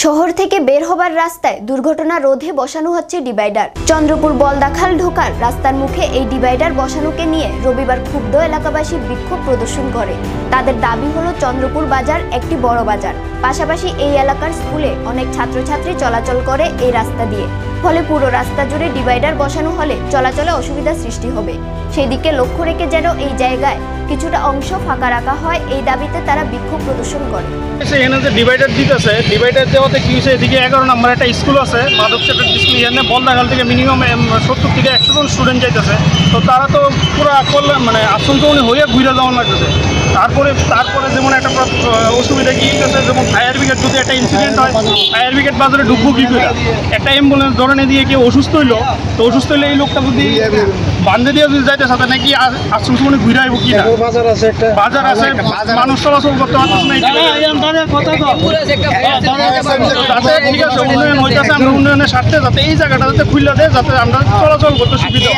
শহর থেকে বের হবার রাস্তায় দুর্ঘটনা রোধে বসানো হচ্ছে ডিভাইডার। চন্দ্রপুর বলদাখাল ঢোকার রাস্তার মুখে এই ডিভাইডার বসানোকে নিয়ে রবিবার ক্ষুব্ধ এলাকাবাসী বিক্ষোভ প্রদর্শন করে। তাদের দাবি হলো চন্দ্রপুর বাজার একটি বড় বাজার, পাশাপাশি এই এলাকার স্কুলে অনেক ছাত্রছাত্রী চলাচল করে এই রাস্তা দিয়ে, ফলে পুরো রাস্তা জুড়ে ডিভাইডার বসানো হলে চলাচলে অসুবিধা সৃষ্টি হবে। সেদিকে লক্ষ্য রেখে যেন এই জায়গায় কিছুটা অংশ ফাঁকা রাখা হয়, এই দাবিতে তারা বিক্ষোভ প্রদর্শন করে। এখানে যে ডিভাইডার দিতেছে, ডিভাইডার দেওয়াতে কি হয়েছে, এদিকে 11 নম্বর একটা স্কুল আছে, মাধব সেক্টর স্কুল, এখানে বলদাখাল থেকে মিনিমাম 70 থেকে 100 জন স্টুডেন্ট যাইতেছে। তো তারা তো পুরো মানে আশঙ্কামণি হয়ে ঘুরে যাওয়ার লাগতেছে। তারপরে যেমন একটা অসুবিধা কি হইতেছে, যেমন ফায়ার ব্রিগেড যদি একটা ইনসিডেন্ট হয়, ফায়ার ব্রিগেড বাজারে ঢুকবো কি করে? একটা অ্যাম্বুলেন্স ধরনে দিয়ে কেউ অসুস্থ হইলো, তো অসুস্থ হইলে এই লোকটা যদি বান্ধে দিয়ে যদি যাইতে সাথে নাকি আশঙ্কামণি ঘুরে আইব কি না? বাজার আছে, মানুষ চলাচল করতে পারতেছে না। ঠিক আছে, উন্নয়ন হইতেছে, আমরা উন্নয়নের স্বার্থে যাতে এই জায়গাটা যাতে খুলে দেয়, যাতে আমরা চলাচল করতে সুবিধা।